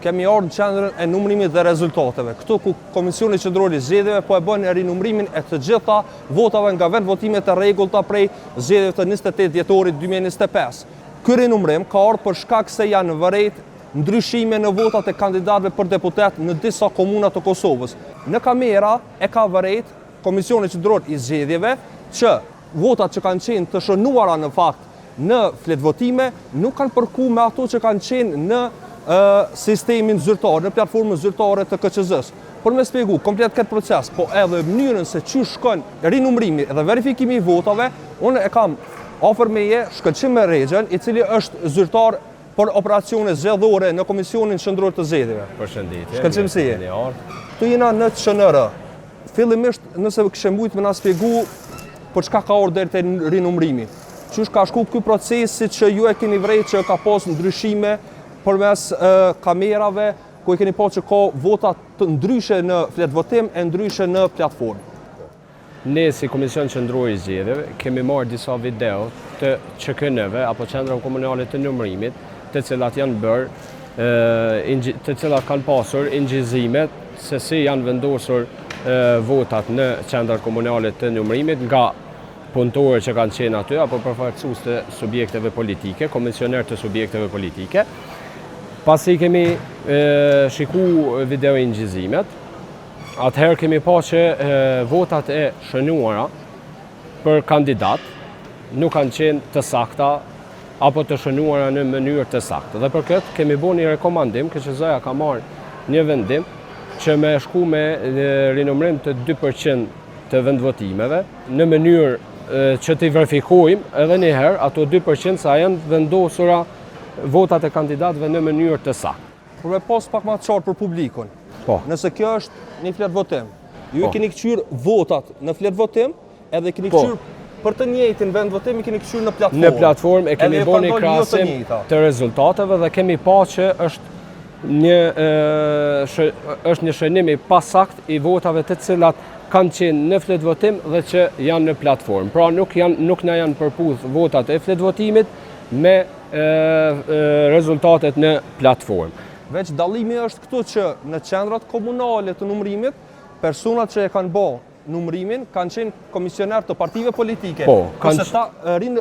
kemi ardhur në qendrën e numërimit dhe rezultateve. Këtu ku Komisioni Qendror i Zgjedhjeve po e bën rinumërimin e të gjitha votave nga vendvotimet e rregullta prej zgjedhjeve të 28 dhjetorit 2025. Ky rinumërim ka ardhur për shkak se janë vërejt ndryshime në votat e kandidatëve për deputet në disa komuna të Kosovës. Në kamera e ka vërejt Komisioni Qendror i Zgjedhjeve që votat që kanë qenë të shënuara në fakt në fletvotime nuk kanë përku me ato që kanë qenë në sistemin zyrtar, në platformën zyrtare të KQZ-s. Për me shpjegu komplet këtë proces, po edhe mënyrën se që shkon rinumërimi dhe verifikimi i votave, unë e kam afër meje Shkëlqim Rexhen, i cili është zyrtar për operacione zgjedhore në Komisionin Qendror të Zgjedhjeve. Përshëndetje. Shkëlqim si je? Tu jena në QNR. Fillimisht nëse kështë mbujt me na shpjegu për çka ka ardhur deri te rinumërimi. Qysh ka shku ky proces si që ju e keni vrejt që ka pas ndryshime përmes kamerave, ku e keni pas që ka vota të ndryshe në fletvotim e ndryshe në platformë. Ne si Komision Qendror i Zgjedhjeve kemi marrë disa video të QKN-ve apo qendrave komunale të numërimit, të cilat janë bërë, të cilat kanë pasur ingjizimet se si janë vendosur votat në qendrat komunale të numërimit nga punëtorë që kanë qenë aty, apo përfaqësues të subjekteve politike, komisioner të subjekteve politike. Pasi kemi shiku video ingjizimet, atëherë kemi pa që votat e shënuara për kandidat nuk kanë qenë të sakta apo të shënuara në mënyrë të saktë. Dhe për këtë kemi bërë një rekomandim, KQZ-ja ka marrë një vendim që me shku me rinumërim të 2% të vendvotimeve në mënyrë që t'i verifikojmë edhe njëherë ato 2% sa janë vendosura votat e kandidatëve në mënyrë të saktë. Për me pas pak ma të qartë për publikun, nëse kjo është një fletvotim, ju e keni këqyr votat në fletvotim edhe keni këqyr për të njëjtin vendvotim i keni këqyr në platformë. Në platformë e kemi bërë një krahasim të rezultateve dhe kemi pa që është një shënim i pasakt i votave të cilat kanë qenë në fletvotim dhe që janë në platformë. Pra nuk na janë përputh votat e fletvotimit me rezultatet në platformë. Veç dallimi është këtu që në qendrat komunale të numërimit, personat që e kanë bërë numërimin kanë qenë komisioner të partive politike.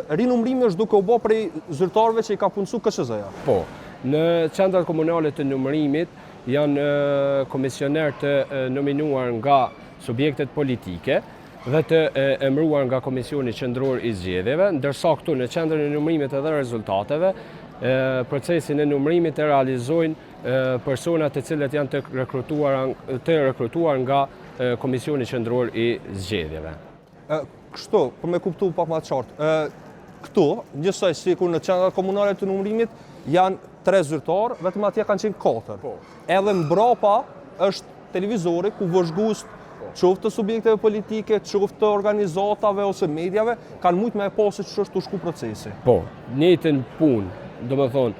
Rinumërimi është duke u bërë prej zyrtarëve që i ka punësu KQZ-ja. Po, në qendrat komunale të numërimit janë komisioner të nominuar nga subjektet politike dhe të emëruar nga Komisioni Qendror i Zgjedhjeve, ndërsa këtu në qendrën e numërimit edhe rezultateve, procesin e numërimit e realizojnë personat të cilët janë të rekrutuar nga Komisioni Qendror i Zgjedhjeve. Kështu, për me kuptu pak ma qartë, këtu, njësoj si kur në qendrat komunale të numërimit, janë 3 zyrtarë, vetëm atje kanë qenë 4. Edhe mbrapa është televizori ku vëzhgust qoftë të subjekteve politike, qoftë të organizatave ose medjave, kanë mujtë me e pasë që është të shku procesi. Po, njëjtën punë, do më thonë,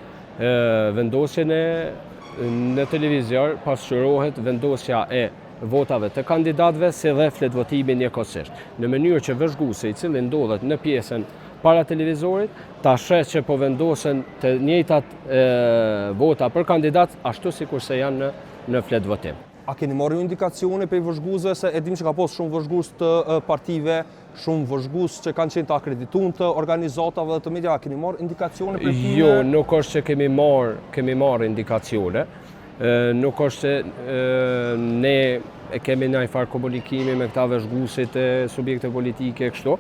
vendosjen në televizor pasqyrohet vendosja e votave të kandidatëve si dhe fletvotimi njëkohësisht. Në mënyrë që vëzhguesi i cili ndodhet në pjesën para televizorit, ta sheh që po vendosen të njëjtat vota për kandidat ashtu sikur se janë në fletvotim. A keni marrë indikacione për vëzhguesve se e dim që ka pas shumë vëzhgues të partive, shumë vëzhgues që kanë qenë të akredituar të organizatave dhe të media, a keni marrë indikacione për tyre? Jo, nuk është që kemi marrë indikacione. Nuk është që ne e kemi ndonjë farë komunikimi me këta vëzhguesit e subjekte politike kështu.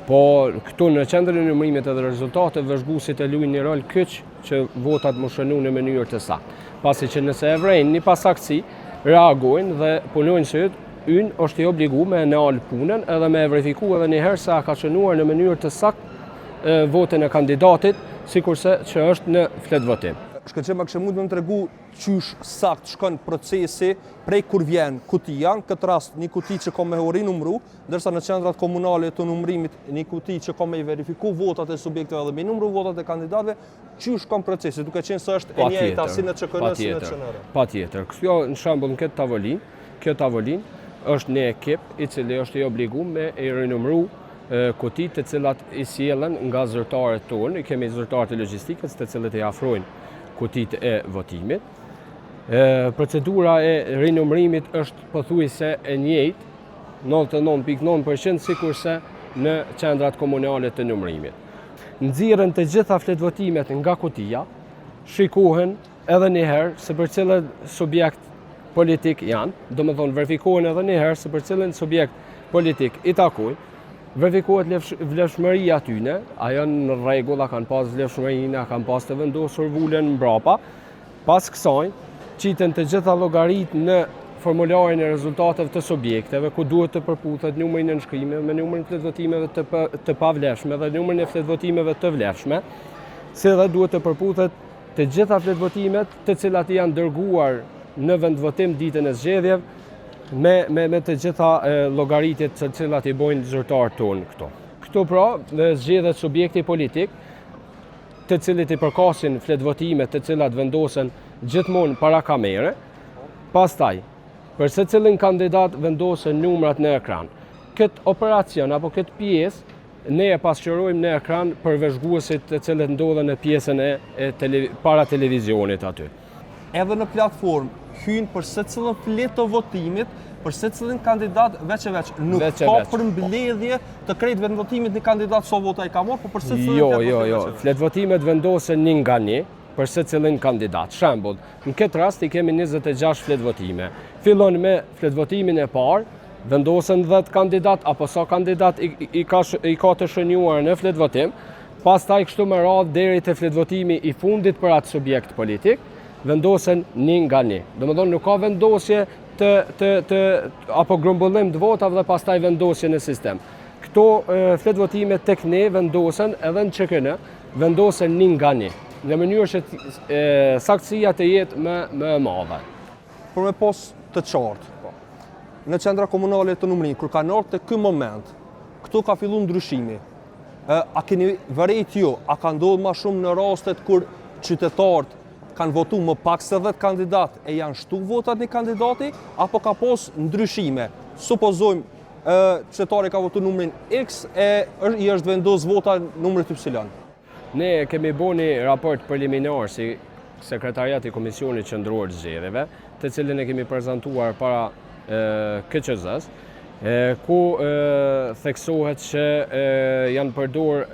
Po këtu në qendrën e numërimit edhe rezultateve vëzhguesit e luajnë një rol kyç që votat më shënu në mënyrë të saktë. Pasi që nëse e vrejnë një pasaktësi, reagojnë dhe punojnë se ynë është i obliguar me nal punën edhe me verifiku edhe njëherë se a ka shënuar në mënyrë të saktë votën e kandidatit, sikurse që është në fletvotim. Shkëlqim, a kështë mund me më tregu qysh sakt shkon procesi prej kur vjen kutia, në këtë rast një kuti që ka me rinumëru, ndërsa në qendrat komunale të numërimit një kuti që ka me i verifiku votat e subjekteve dhe me numëru votat e kandidatëve, qysh shkon procesi, duke qenë se është e njëjta si në QKN si në QNR. Patjetër. Kjo në shembull në këtë tavolinë është një ekip i cili është i obliguar me i rinumëru kutit të cilat i sjellen nga zyrtarët tonë, kemi zyrtarët e logjistikës të cilët i afrojnë kutit e votimit. Procedura e rinumërimit është pothuajse e njëjtë, 99.9% sikurse në qendrat komunale të numërimit. Nxirren të gjitha fletvotimet nga kutia, shikohen edhe një herë se për cilën subjekt politik janë, domethënë verifikohen edhe një herë se për cilën subjekt politik i takojnë, verifikohet vlefshmëria tyne, a janë në rregull, a kanë pas vlefshmërinë, a kanë pas të vendosur vulen mbrapa. Pas kësaj, qiten të gjitha llogaritë në formularin e rezultateve të subjekteve, ku duhet të përputhet numrin e nënshkrimeve me numrin e fletvotimeve të pavlefshme dhe numrin e fletvotimeve të vlefshme, si dhe duhet të përputhet të gjitha fletvotimet të cilat janë dërguar në vendvotim ditën e zgjedhjeve me të gjitha llogaritjet të cilat i bojnë zyrtarët tonë këto. Këto pra zgjedhet subjekti politik, të cilit i përkasin fletvotimet të cilat vendosen gjithmonë para kamere, pastaj për secilin kandidat vendosen numrat në ekran. Këtë operacion apo këtë pjesë ne e pasqyrojmë në ekran për vëzhguesit të cilët ndodhen në pjesën para televizionit aty. Edhe në platformë hynë për secilin fletë të votimit, për secilin kandidat veç e veç. Nuk ka përmbledhje të krejt vendvotimit një kandidat sa vota i ka marrë, por për secilin Jo. Fletvotimet vendosen një nga një për secilin kandidat. Shembull, në këtë rast i kemi 26 fletvotime. Fillon me fletvotimin e parë, vendosen 10 kandidat apo sa kandidat i ka të shënjuar në fletvotim, pastaj kështu me radhë deri te fletvotimi i fundit për atë subjekt politik, vendosen një nga një. Domethënë nuk ka vendosje apo grumbullim të votave dhe pastaj vendosje në sistem. Këto fletvotime tek ne vendosen edhe në QKN, vendosen një nga një, në mënyrë që saktësia të jetë më e madhe. Për me pas të qartë, në qendra komunale të numërimit, kur ka ardhur te ky moment, këtu ka filluar ndryshimi. A keni vërejt ju, a ka ndodhur më shumë në rastet kur qytetarët kanë votuar më pak se 10 kandidat e janë shtu votat një kandidati, apo ka pas ndryshime? Supozojmë qytetari ka votuar numrin X e i është vendos vota numrit Y. Ne kemi bërë një raport preliminar si Sekretariati i Komisionit Qendror të Zgjedhjeve, të cilin e kemi prezantuar para KQZ-s, ku theksohet që janë përdor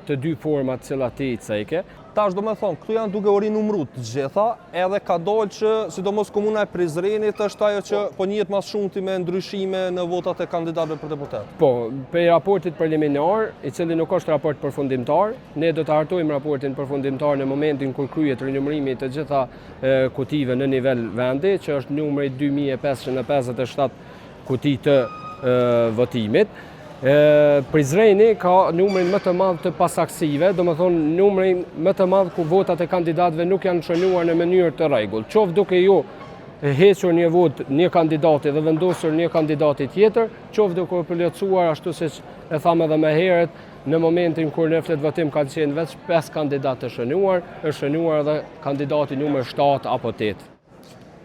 të dy format cilat ti i ceke. Tash do me thonë, këtu janë duke u rinumëruar të gjitha, edhe ka dalë që, sidomos komuna e Prizrenit, është ajo që po njihet më shumë me ndryshime në votat e kandidatëve për deputet. Po, për raportit preliminar, i cili nuk është raport përfundimtar, ne do të hartojmë raportin përfundimtar në momentin kur kryhet rinumërimi të gjitha kutive në nivel vendi, që është numri 2557 kuti të votimit. Prizreni ka numrin më të madh të pasaksive, domethënë numrin më të madh ku votat e kandidatëve nuk janë shënuar në mënyrë të rregullt. Qoftë duke ju hequr një vot një kandidati dhe vendosur një kandidati tjetër, qoftë duke u plotësuar ashtu siç e thamë edhe më herët, në momentin kur në fletvotim kanë qenë vetëm 5 kandidatë të shënuar, është shënuar edhe kandidati numër 7 apo 8.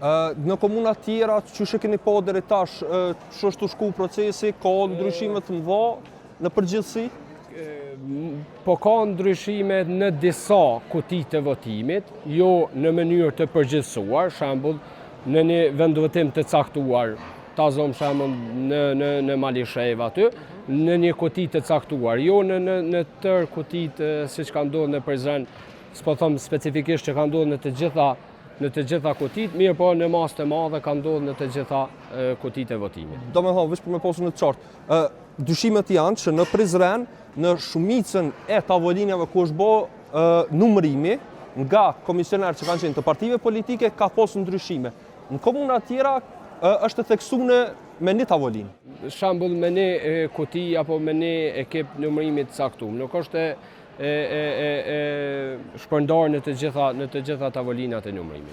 Në komuna tjera, që keni pa deri tash, që është u shku procesi, ka ndryshime të mëdha në përgjithësi? Po ka ndryshime në disa kuti të votimit, jo në mënyrë të përgjithësuar, shembull në një vendvotim të caktuar, ta zom shembull në Malishev aty, në një kuti të caktuar, jo në tërë kutit siç ka ndodhur në Prizren, s'po them specifikisht që ka ndodhur në të gjitha kutit, mirë po në masë të madhe ka ndodhur në të gjitha kutit e votimit. Do me thonë, veç për me posë në të qartë, dyshimet janë që në Prizren, në shumicën e tavolinjave ku është bërë numërimi, nga komisionerë që kanë qenë të partive politike, ka posë ndryshime. Në komuna tjera është theksuar me një tavolinë. Shembull me një kuti apo me një ekip numërimit caktuar. Nuk është shpërndar në të gjitha tavolinat e numërimit.